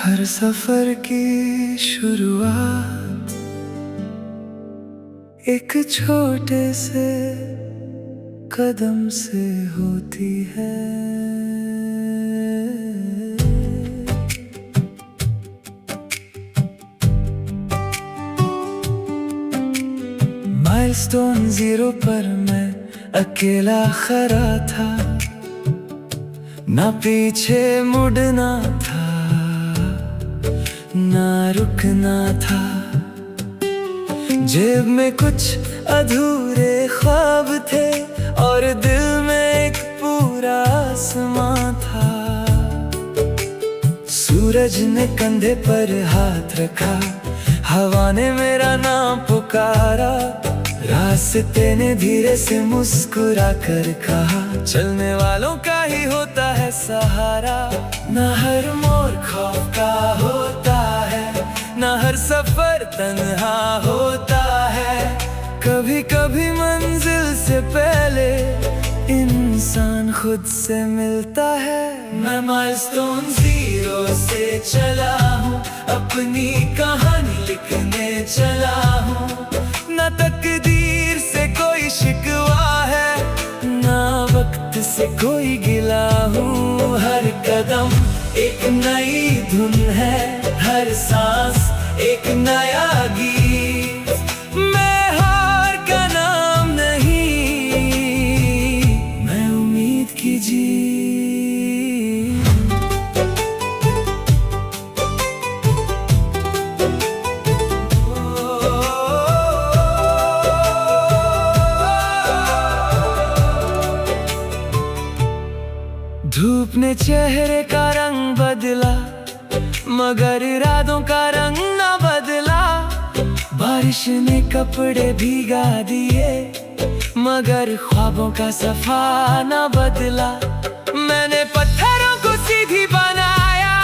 हर सफर की शुरुआत एक छोटे से कदम से होती है। माइलस्टोन 0 पर मैं अकेला खड़ा था, ना पीछे मुड़ना था ना रुकना था। जेब में कुछ अधूरे ख्वाब थे और दिल में एक पूरा आसमां था। सूरज ने कंधे पर हाथ रखा, हवा ने मेरा नाम पुकारा, रास्ते ने धीरे से मुस्कुरा कर कहा, चलने वालों का ही होता है सहारा। ना हर मोड़ खौफ का होता है, ना हर सफर तन्हा होता है। कभी कभी मंजिल से पहले इंसान खुद से मिलता है। मैं माइलस्टोन 0 से चला हूँ, अपनी कहानी लिखने चला हूँ। ना तकदीर से कोई शिकवा है, ना वक्त से कोई गिला हूँ। हर कदम एक नई धुन है, हर सांस एक नया गीत। मैं हार का नाम नहीं, मैं उम्मीद की जीत। धूप ने चेहरे का रंग बदला, मगर इरादों का रंग न बदला। बारिश ने कपड़े भीगा दिए, मगर ख्वाबों का सफा न बदला। मैंने पत्थरों को सीधी बनाया,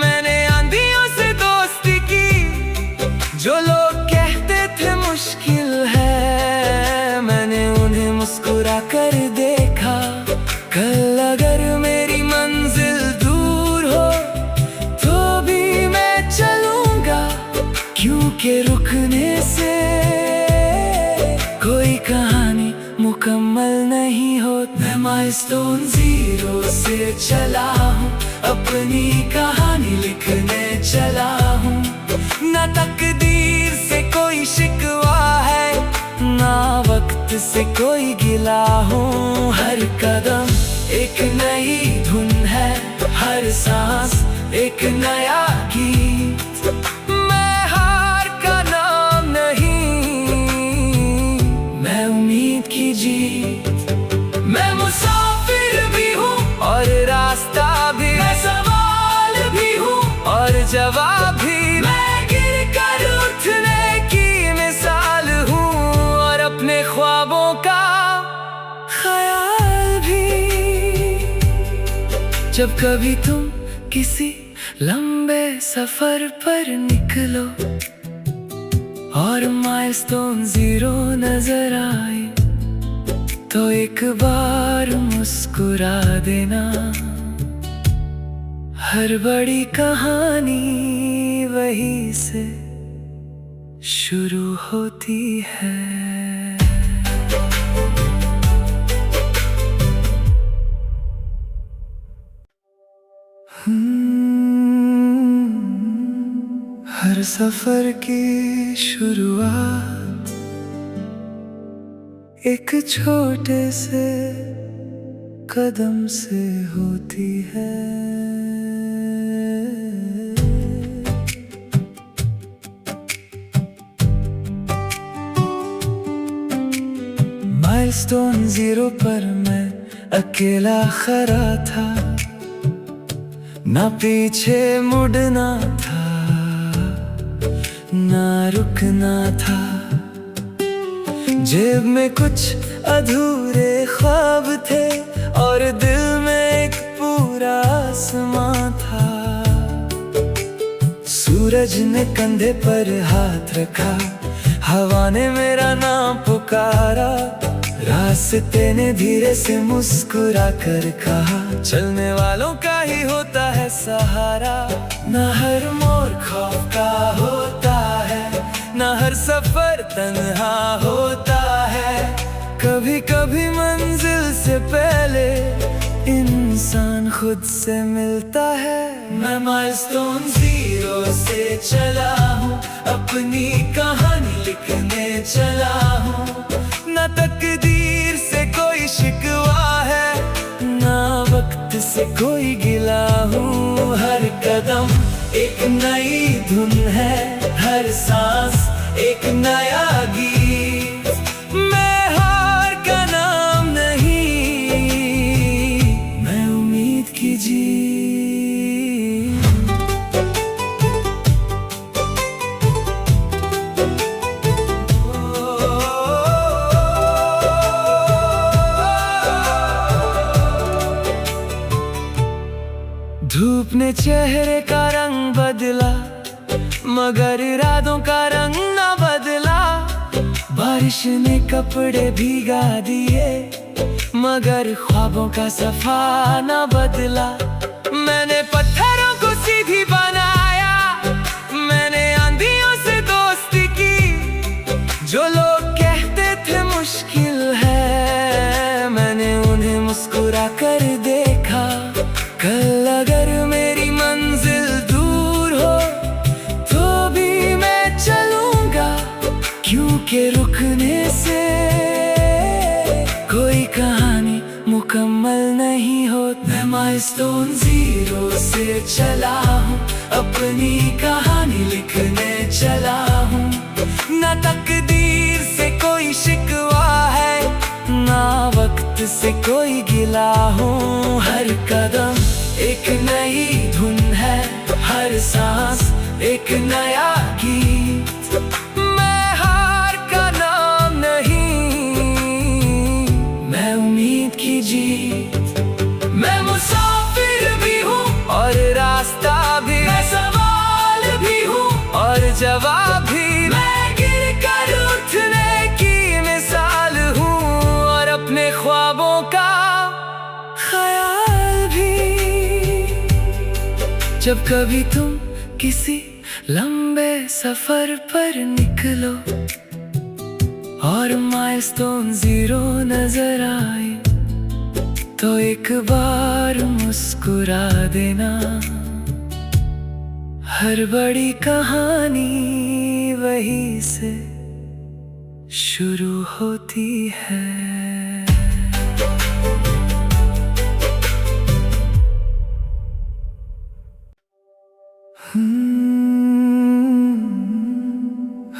मैंने आंधियों से दोस्ती की। जो लोग कहते थे मुश्किल है, मैंने उन्हें मुस्कुरा कर देखा। कल अगर मेरी मंजिल दूर हो तो भी मैं चलूंगा, क्योंकि रुकने से कोई कहानी मुकम्मल नहीं होती। मैं माइलस्टोन 0 से चला हूँ, अपनी कहानी लिखने चला हूँ। ना तकदीर से कोई शिकवा है, ना वक्त से कोई गिला हूँ। हर कदम एक नई धुन है, हर सांस एक नया गीत। मैं हार का नाम नहीं, मैं उम्मीद की जीत। मैं मुसाफिर भी हूँ और रास्ता भी, मैं सवाल भी हूँ और जवाब भी। मैं गिर कर उठने की मिसाल हूँ और अपने ख्वाबों का ख्याल भी। जब कभी तुम किसी लंबे सफर पर निकलो और माइलस्टोन 0 नजर आए, तो एक बार मुस्कुरा देना। हर बड़ी कहानी वहीं से शुरू होती है। हर सफर की शुरुआत एक छोटे से कदम से होती है। माइलस्टोन 0 पर मैं अकेला खड़ा था, ना पीछे मुड़ना था ना रुकना था। जेब में कुछ अधूरे ख्वाब थे और दिल में एक पूरा आसमां था। सूरज ने कंधे पर हाथ रखा, हवा ने मेरा नाम पुकारा, रास्ते ने धीरे से मुस्कुरा कर कहा, चलने वालों का ही होता है सहारा। न हर मोड़ खौफ का होता है, न हर सफर तन्हा होता है। कभी कभी मंजिल से पहले इंसान खुद से मिलता है। मैं माइलस्टोन 0 से चला हूँ, अपनी कहानी लिखने चला हूँ। न तकदीर से कोई शिकवा है, ना वक्त से कोई गिला हूँ। हर कदम एक नई धुन है, हर सांस एक नया गीत। मैं हार का नाम नहीं, मैं उम्मीद की जीत। धूप ने चेहरे का रंग बदला, मगर इरादों का रंग न बदला। बारिश ने कपड़े भीगा दिए, मगर ख्वाबों का सफा न बदला। मैंने पत्थरों को सीधी बनाया, मैंने आंधियों से दोस्ती की। जो लोग कहते थे मुश्किल है, मैंने उन्हें मुस्कुरा कर देखा। कल अगर मेरी मंजिल दूर हो तो भी मैं चलूंगा, क्योंकि रुकने से कोई कहानी मुकम्मल नहीं होती। मैं माइलस्टोन 0 से चला हूँ, अपनी कहानी लिखने चला हूँ। न तकदीर से कोई शिकवा है, ना वक्त से कोई गिला हूँ। हर कदम एक नई धुन है, हर सांस एक नया गीत। मैं हार का नाम नहीं, मैं उम्मीद की जीत। मैं मुसाफिर भी हूँ और रास्ता भी, मैं सवाल भी हूँ और जवाब भी। मैं गिर कर उठने की मिसाल हूँ और अपने ख्वाबों का ख्याल भी। जब कभी तुम किसी लंबे सफर पर निकलो और माइलस्टोन 0 नजर आए, तो एक बार मुस्कुरा देना। हर बड़ी कहानी वहीं से शुरू होती है।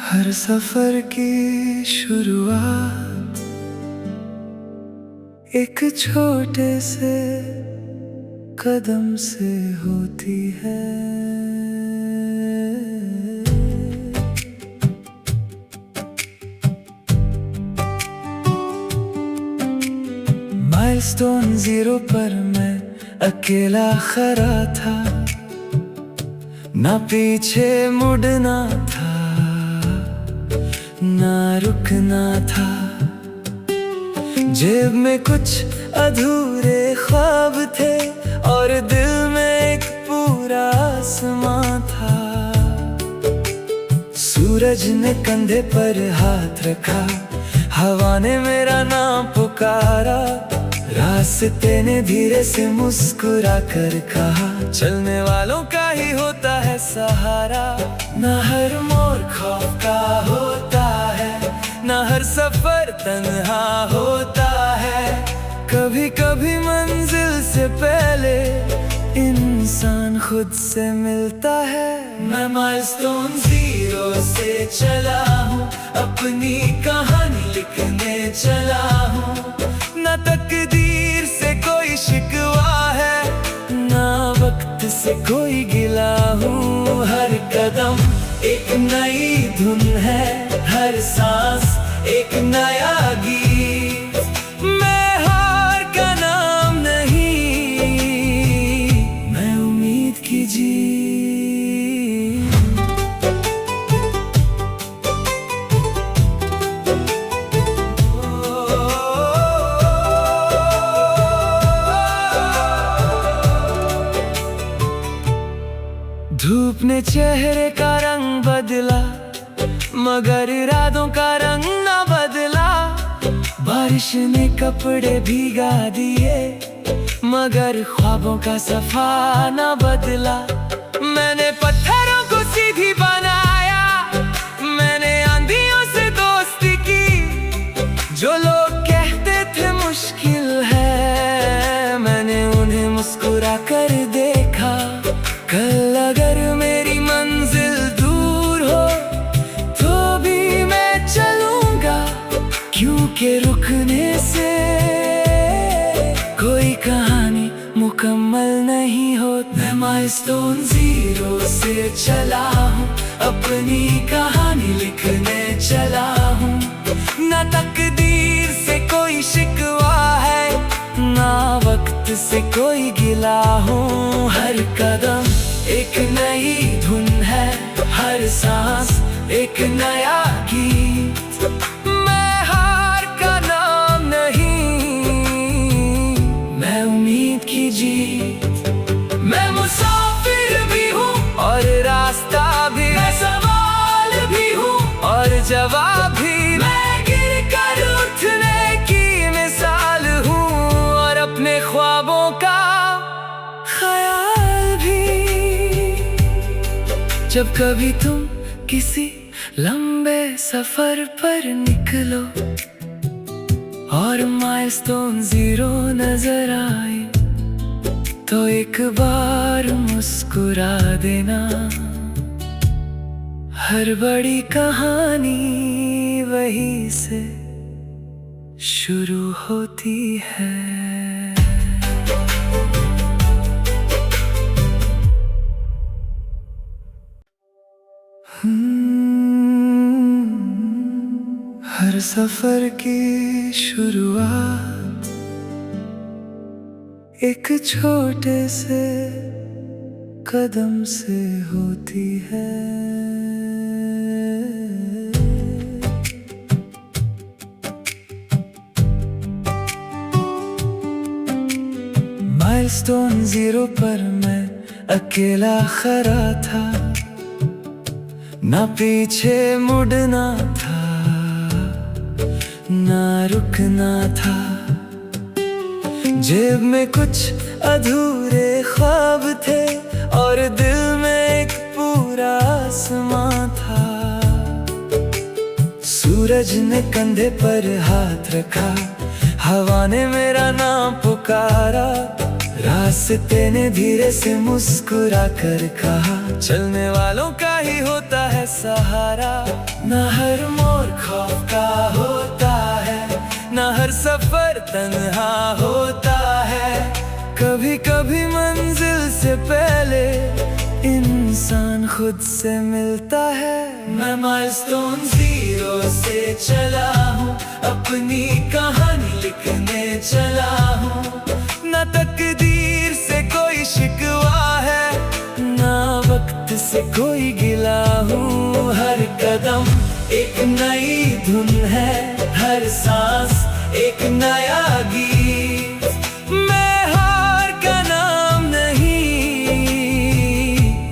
हर सफर की शुरुआत एक छोटे से कदम से होती है। माइलस्टोन 0 पर मैं अकेला खड़ा था, ना पीछे मुड़ना था, ना रुकना था। जेब में कुछ अधूरे ख्वाब थे और दिल में एक पूरा आसमां था। सूरज ने कंधे पर हाथ रखा, हवा ने मेरा नाम पुकारा। रास्ते ने धीरे से मुस्कुरा कर कहा, चलने वालों का ही होता है सहारा। न हर मोड़ खौफ का होता है, न हर सफर तन्हा होता है। कभी कभी मंजिल से पहले इंसान खुद से मिलता है। मैं माइलस्टोन 0 से चला हूँ, अपनी कहानी लिखने चला हूँ। न तकदीर से कोई शिकवा है, ना वक्त से कोई गिला हूँ। हर कदम एक नई धुन है, हर सांस एक नया गीत। मैं हार का नाम नहीं, मैं उम्मीद की जीत। धूप ने चेहरे का रंग बदला, मगर इरादों का रंग न बदला। बारिश ने कपड़े भीगा दिए, मगर ख्वाबों का सफा न बदला। मैंने पत्थरों को सीधी बनाया, मैंने आंधियों से दोस्ती की। जो लोग कहते थे मुश्किल है, मैंने उन्हें मुस्कुरा कर देखा। कल अगर मेरी मंजिल दूर हो तो भी मैं चलूंगा, क्योंकि रुकने से कोई कहानी मुकम्मल नहीं होती। मैं माइलस्टोन 0 से चला हूँ, अपनी कहानी लिखने चला हूँ। ना तकदीर से कोई शिकवा है, ना वक्त से कोई गिला हूँ। हर कदम एक नई धुन है, हर सांस एक नया गीत। मैं हार का नाम नहीं, मैं उम्मीद की जीत। मैं मुसाफिर भी हूँ और रास्ता भी, मैं सवाल भी हूँ और जवाब भी। मैं गिर कर उठने की मिसाल हूँ और अपने ख्वाबों का ख्याल भी। जब कभी तुम किसी लंबे सफर पर निकलो और माइलस्टोन 0 नजर आए, तो एक बार मुस्कुरा देना। हर बड़ी कहानी वहीं से शुरू होती है। हर सफर की शुरुआत एक छोटे से कदम से होती है। माइलस्टोन 0 पर मैं अकेला खड़ा था, ना पीछे मुड़ना था, ना रुकना था। जेब में कुछ अधूरे ख्वाब थे और दिल में एक पूरा आसमां था। सूरज ने कंधे पर हाथ रखा, हवा ने मेरा नाम पुकारा। रास्ते ने धीरे से मुस्कुरा कर कहा, चलने वालों का ही होता है सहारा। ना हर मोड़ खौफ का होता है, ना हर सफर तन्हा होता है। कभी कभी मंजिल से पहले इंसान खुद से मिलता है। मैं माइलस्टोन 0 से चला हूँ, अपनी कहानी लिखने चला हूँ। ना तकदीर से कोई शिकवा है, ना वक्त से कोई गिला हूँ। हर कदम एक नई धुन है, हर सांस एक नया गीत। मैं हार का नाम नहीं,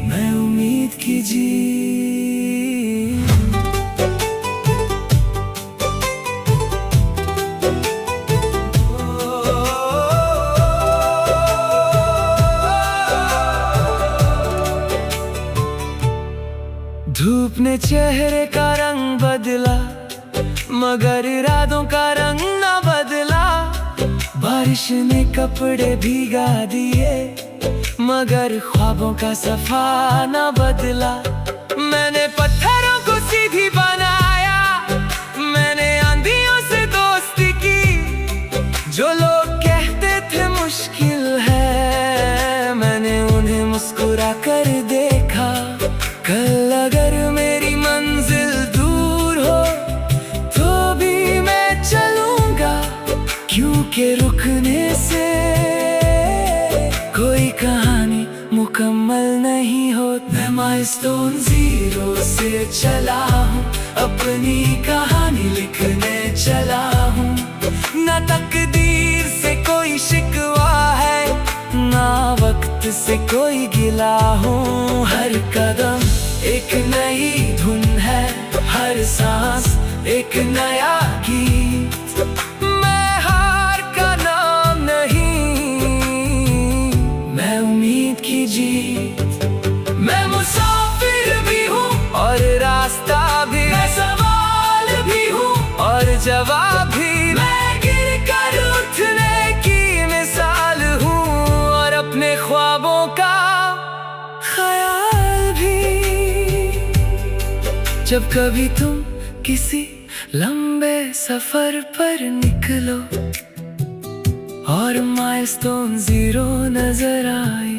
मैं उम्मीद की जीत। धूप ने चेहरे का रंग बदला, मगर इरादों का रंग न बदला। बारिश ने कपड़े भीगा दिए, मगर ख्वाबों का सफा न बदला। मैंने पत्थरों को सीधी बनाया, मैंने आंधियों से दोस्ती की। जो लोग कहते थे मुश्किल है, मैंने उन्हें मुस्कुरा कर देखा। कल अगर मेरी मंजिल दूर हो तो भी मैं चलूंगा, क्योंकि रुकने से कोई कहानी मुकम्मल नहीं होती। मैं माइलस्टोन 0 से चला हूँ, अपनी कहानी लिखने चला हूँ। ना तकदीर से कोई शिकवा है, ना वक्त से कोई गिला हूँ। हर कदम एक नई धुन है, हर सांस एक नया गीत। मैं हार का नाम नहीं, मैं उम्मीद की जीत। मैं मुसाफिर भी हूँ और रास्ता भी, मैं सवाल भी हूँ और जवाब भी। मैं गिर कर उठने की मिसाल हूँ और अपने ख्वाबों का ख्याल भी। जब कभी तुम किसी लंबे सफर पर निकलो और माइलस्टोन 0 नजर आए,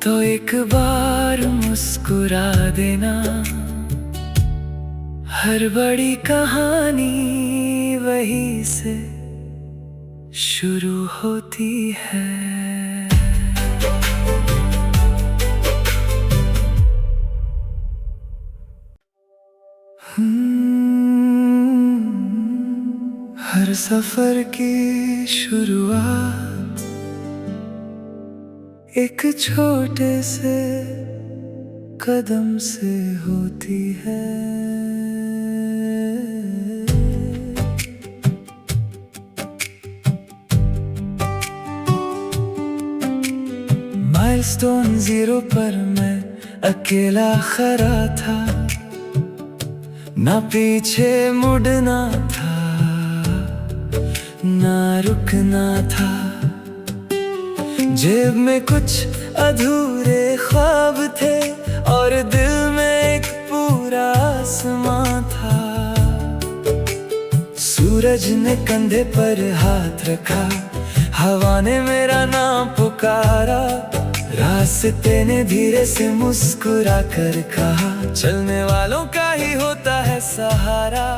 तो एक बार मुस्कुरा देना। हर बड़ी कहानी वहीं से शुरू होती है। हर सफर की शुरुआत एक छोटे से कदम से होती है। माइलस्टोन 0 पर मैं अकेला खड़ा था, ना पीछे मुड़ना था, ना रुकना था। जेब में कुछ अधूरे ख्वाब थे और दिल में एक पूरा आसमां था। सूरज ने कंधे पर हाथ रखा, हवा ने मेरा नाम पुकारा, रास्ते ने धीरे से मुस्कुरा कर कहा, चलने वालों का ही होता है सहारा।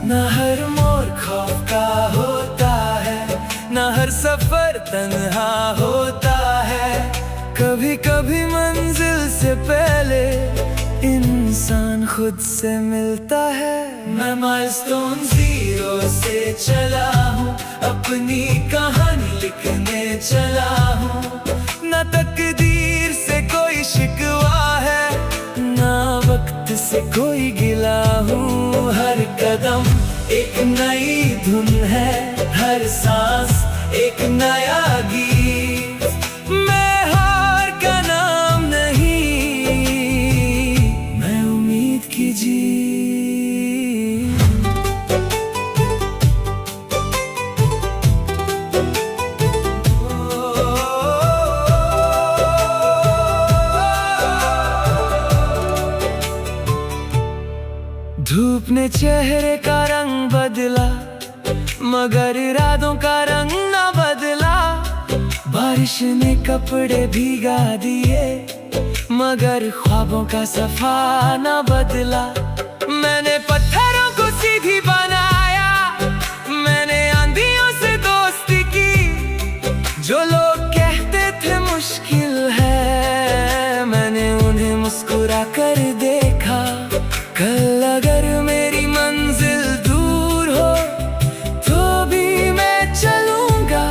न हर मोड़ खौफ का होता है, न हर सफर तन्हा होता है। कभी कभी मंजिल से पहले इंसान खुद से मिलता है। मैं माइलस्टोन 0 से चला हूँ, अपनी कहानी लिखने चला हूँ। न तकदीर से कोई शिकवा है, ना वक्त से कोई गिला हूँ। हर कदम एक नई धुन है, हर सांस एक नया गीत। मैं हार का नाम नहीं, मैं उम्मीद की जीत। धूप ने चेहरे का रंग बदला, मगर इरादों का रंग न बदला। बारिश ने कपड़े भीगा दिए, मगर ख्वाबों का सफा न बदला। मैंने पत्थरों को सीधी बनाया, मैंने आंधियों से दोस्ती की। जो लोग कहते थे मुश्किल है, मैंने उन्हें मुस्कुरा कर देखा। कल अगर मेरी मंजिल दूर हो, तो भी मैं चलूंगा,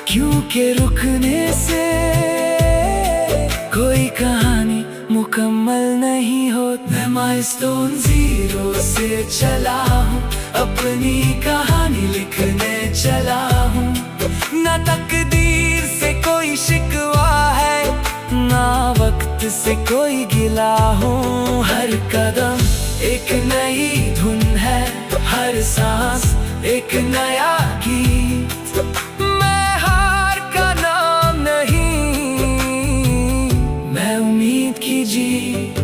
क्योंकि रुकने से कोई कहानी मुकम्मल नहीं होती। मैं माइलस्टोन 0 से चला हूँ, अपनी कहानी लिखने चला हूँ। न तकदीर से कोई शिकवा है, ना वक्त से कोई गिला हूँ। हर कदम एक नई धुन है, हर सांस एक नया गीत। मैं हार का नाम नहीं, मैं उम्मीद की जीत।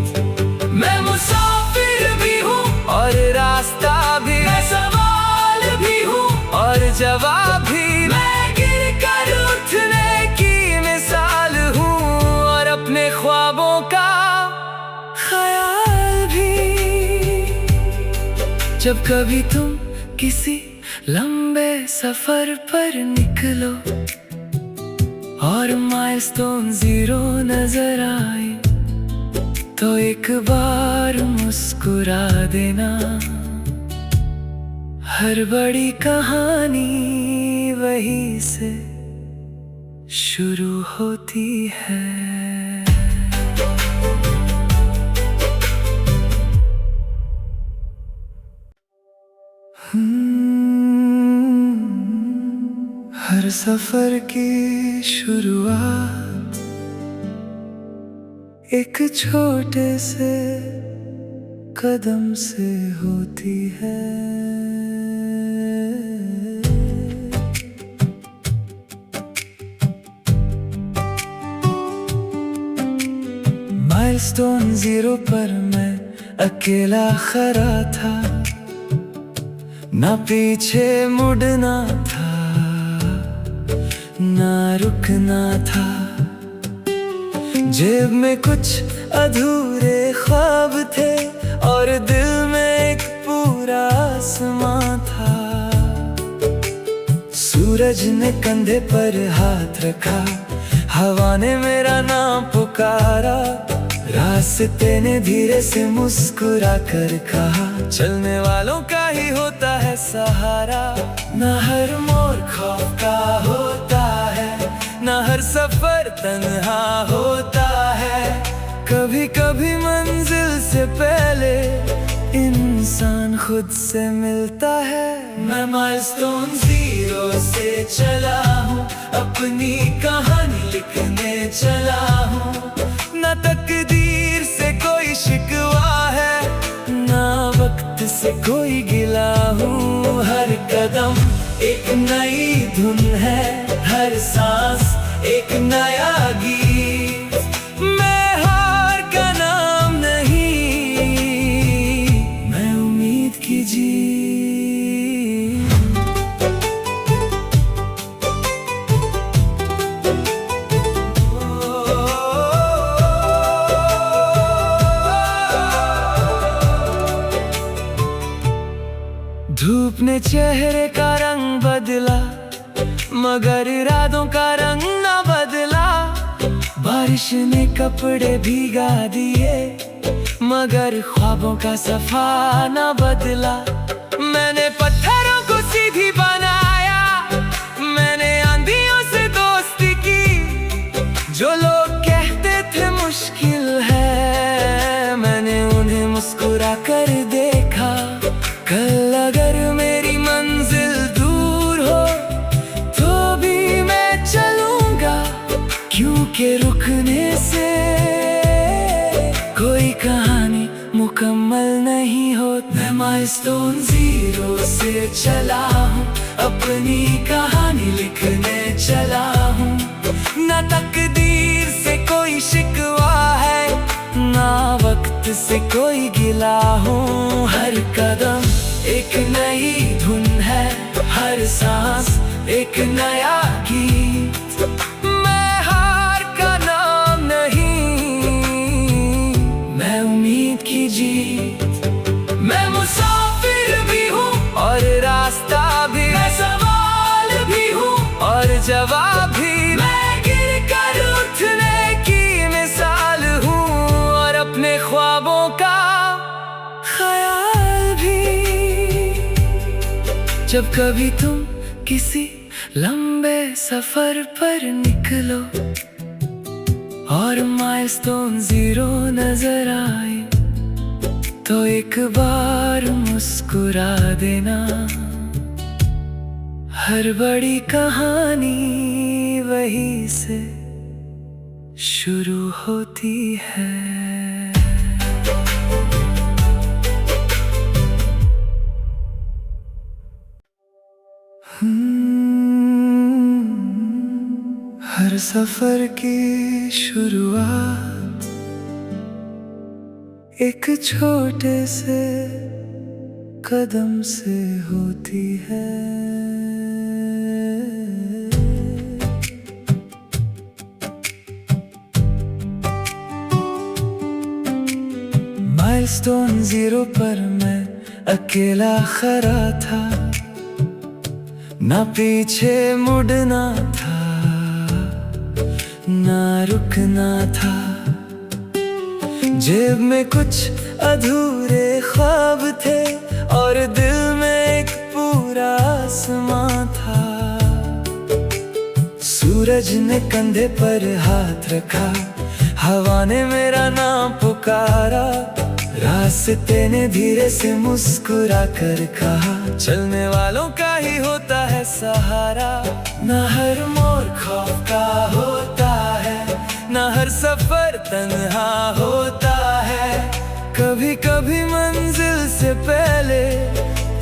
मैं मुसाफिर भी हूँ और रास्ता भी, मैं सवाल भी हूँ और जवाब भी। मैं गिर कर उठने की मिसाल हूँ और अपने ख्वाबों का ख्याल भी। जब कभी तुम किसी लंबे सफर पर निकलो और माइलस्टोन 0 नजर आए, तो एक बार मुस्कुरा देना। हर बड़ी कहानी वहीं से शुरू होती है। हर सफर की शुरुआत एक छोटे से कदम से होती है। माइलस्टोन 0 पर मैं अकेला खड़ा था, ना पीछे मुड़ना था ना रुकना था। जेब में कुछ अधूरे ख्वाब थे और दिल में एक पूरा आसमां था। सूरज ने कंधे पर हाथ रखा, हवा ने मेरा नाम पुकारा, रास्ते ने धीरे से मुस्कुरा कर कहा, चलने वालों का ही होता है सहारा। ना हर मोड़ खौफ का होता है, ना हर सफर तन्हा होता है। कभी कभी मंजिल से पहले इंसान खुद से मिलता है। मैं माइलस्टोन 0 से चला हूँ, अपनी कहानी लिखने चला हूँ। ना तकदीर से कोई शिकवा है, ना वक्त से कोई गिला हूँ। हर कदम एक नई धुन है, हर सांस एक नया गीत। मैं हार का नाम नहीं, मैं उम्मीद की जीत। धूप ने चेहरे का रंग बदला, मगर इरादों का रंग न बदला। बारिश ने कपड़े भीगा दिए, मगर ख्वाबों का सफा न बदला। मैंने पत्थरों को सीधी बनाया, मैंने आंधियों से दोस्ती की। जो लोग कहते थे मुश्किल है, मैंने उन्हें मुस्कुरा कर देखा। कल अगर मेरी मंजिल दूर हो तो भी मैं चलूंगा, क्योंकि रुकने से कोई कहानी मुकम्मल नहीं होती। मैं माइलस्टोन 0 से चला हूँ, अपनी कहानी लिखने चला हूँ। ना तकदीर से कोई शिकवा है, ना वक्त से कोई गिला हूँ। हर कदम एक नई धुन है, हर सांस एक नया गीत। मैं हार का नाम नहीं, मैं उम्मीद की जीत। मैं मुसाफिर भी हूँ और रास्ता भी, मैं सवाल भी हूँ और जवाब भी। मैं गिर कर उठने की मिसाल हूँ और अपने ख्वाबों का ख्याल भी। जब कभी तुम किसी लंबे सफर पर निकलो और माइलस्टोन 0 नजर आए, तो एक बार मुस्कुरा देना। हर बड़ी कहानी वहीं से शुरू होती है। हर सफर की शुरुआत एक छोटे से कदम से होती है। माइलस्टोन 0 पर मैं अकेला खड़ा था, ना पीछे मुड़ना था ना रुकना था। जेब में कुछ अधूरे ख्वाब थे और दिल में एक पूरा आसमां था। सूरज ने कंधे पर हाथ रखा, हवा ने मेरा नाम पुकारा, रास्ते ने धीरे से मुस्कुरा कर कहा, चलने वालों का ही होता है सहारा। ना हर मोड़ खौफ का होता है, ना हर सफर तन्हा होता है। कभी कभी मंजिल से पहले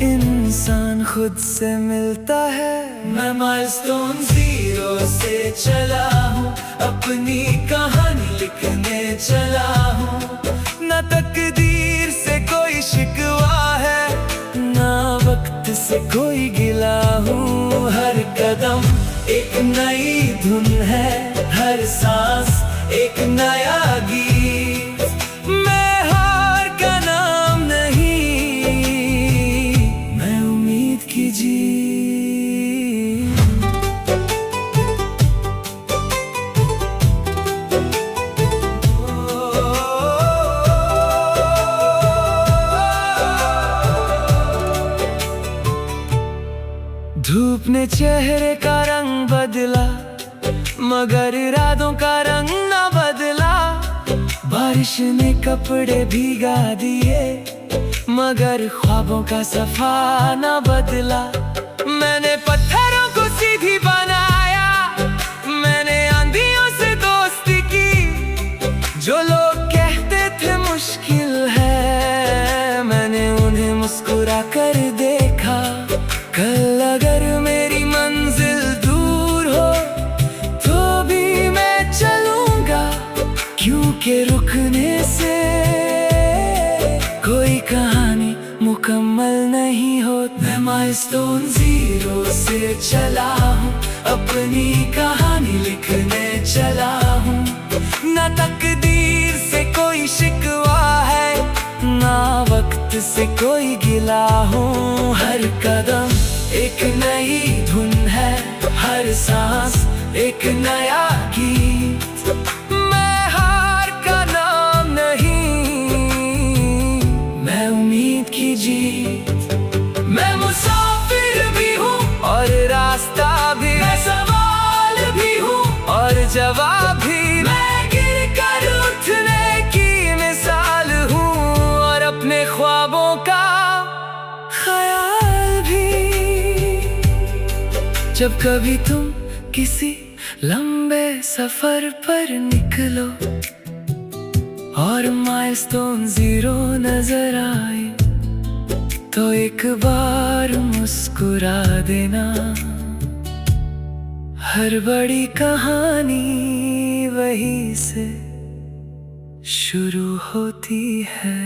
इंसान खुद से मिलता है। मैं माइलस्टोन 0 से चला हूँ, अपनी कहानी लिखने चला हूँ। ना तकदीर से कोई शिकवा है, ना वक्त से कोई गिला हूँ। हर कदम एक नई धुन है, हर सांस एक नया गीत। मैं हार का नाम नहीं, मैं उम्मीद की जीत। धूप ने चेहरे का रंग बदला, मगर इरादों का रंग न बदला। बारिश ने कपड़े भीगा दिए, मगर ख्वाबों का सफा न बदला। मैंने पत्थरों को सीधी बनाया, मैंने आंधियों से दोस्ती की। जो लोग कहते थे मुश्किल है, मैंने उन्हें मुस्कुरा कर देखा। कल अगर मेरी मंजिल दूर हो तो भी मैं चलूंगा, क्योंकि रुकने से कोई कहानी मुकम्मल नहीं होती। मैं माइलस्टोन 0 से चला हूँ, अपनी कहानी लिखने चला हूँ। ना तकदीर से कोई शिकवा है, ना वक्त से कोई गिला हूँ। हर कदम एक नई धुन है, हर सांस एक नया गीत। मैं हार का नाम नहीं, मैं उम्मीद की जीत। मैं मुसाफिर भी हूँ और रास्ता भी, मैं सवाल भी हूँ और जवाब भी। मैं गिर कर उठने की मिसाल हूँ और अपने ख्वाबों का ख्याल भी। जब कभी तुम किसी लंबे सफर पर निकलो और माइलस्टोन 0 नजर आए, तो एक बार मुस्कुरा देना। हर बड़ी कहानी वहीं से शुरू होती है।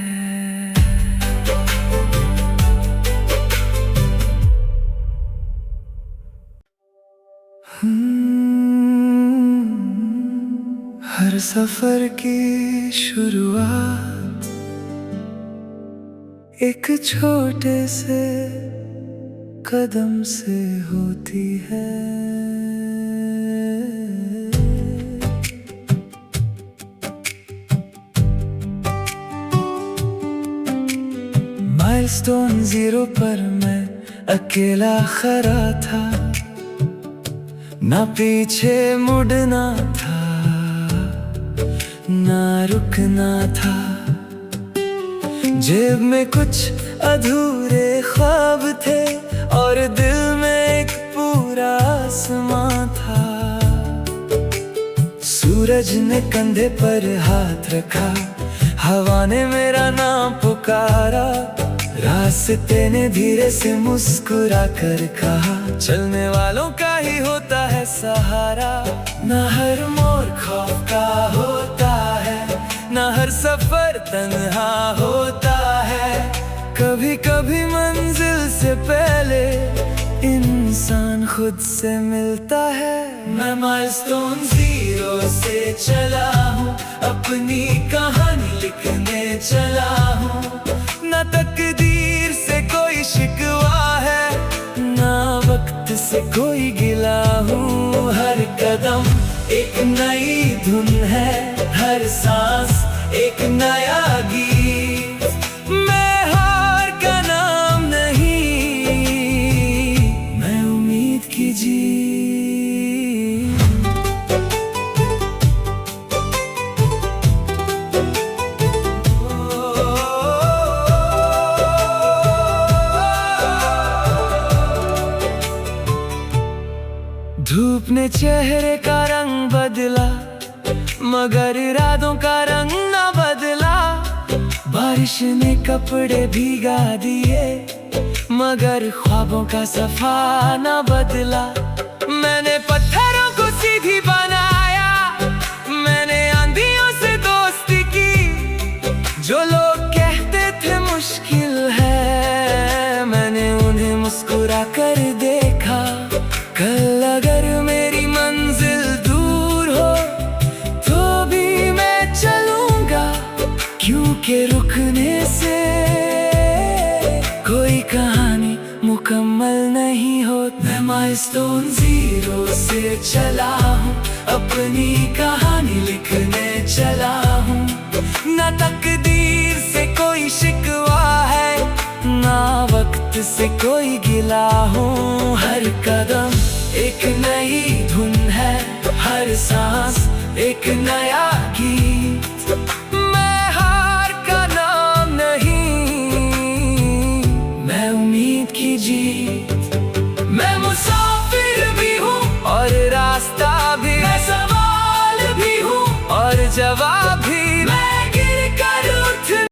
हर सफर की शुरुआत एक छोटे से कदम से होती है। माइलस्टोन 0 पर मैं अकेला खड़ा था, ना पीछे मुड़ना था, ना रुकना था। जेब में कुछ अधूरे ख्वाब थे और दिल में एक पूरा आसमां था। सूरज ने कंधे पर हाथ रखा, हवा ने मेरा नाम पुकारा, रास्ते ने धीरे से मुस्कुरा कर कहा, चलने वालों का ही होता है सहारा। ना हर मोड़ खौफ का होता है, ना हर सफर तन्हा होता है। कभी कभी मंजिल से पहले इंसान खुद से मिलता है। मैं माइलस्टोन 0 से चला हूँ, अपनी कहानी लिखने चला हूँ। ना तकदीर से कोई शिकवा है, ना वक्त से कोई गिला हूँ। हर कदम एक नई धुन है, हर सांस एक नया गीत। मैं हार का नाम नहीं, मैं उम्मीद की जीत। मगर इरादों का रंग न बदला। बारिश ने कपड़े भीगा दिए, मगर ख्वाबों का सफा न बदला। मैंने पत्थरों को सीधी बनाया, मैंने आंधियों से दोस्ती की। जो लोग कहते थे मुश्किल है, मैंने उन्हें मुस्कुरा कर देखा। कल अगर मेरी मंजिल दूर हो तो भी मैं चलूंगा, क्योंकि रुकने से कोई कहानी मुकम्मल नहीं होती। मैं माइलस्टोन 0 से चला हूँ, अपनी कहानी लिखने चला हूँ। ना तकदीर से कोई शिकवा है, ना वक्त से कोई गिला हूँ। हर कदम एक नई धुन है, हर सांस एक नया गीत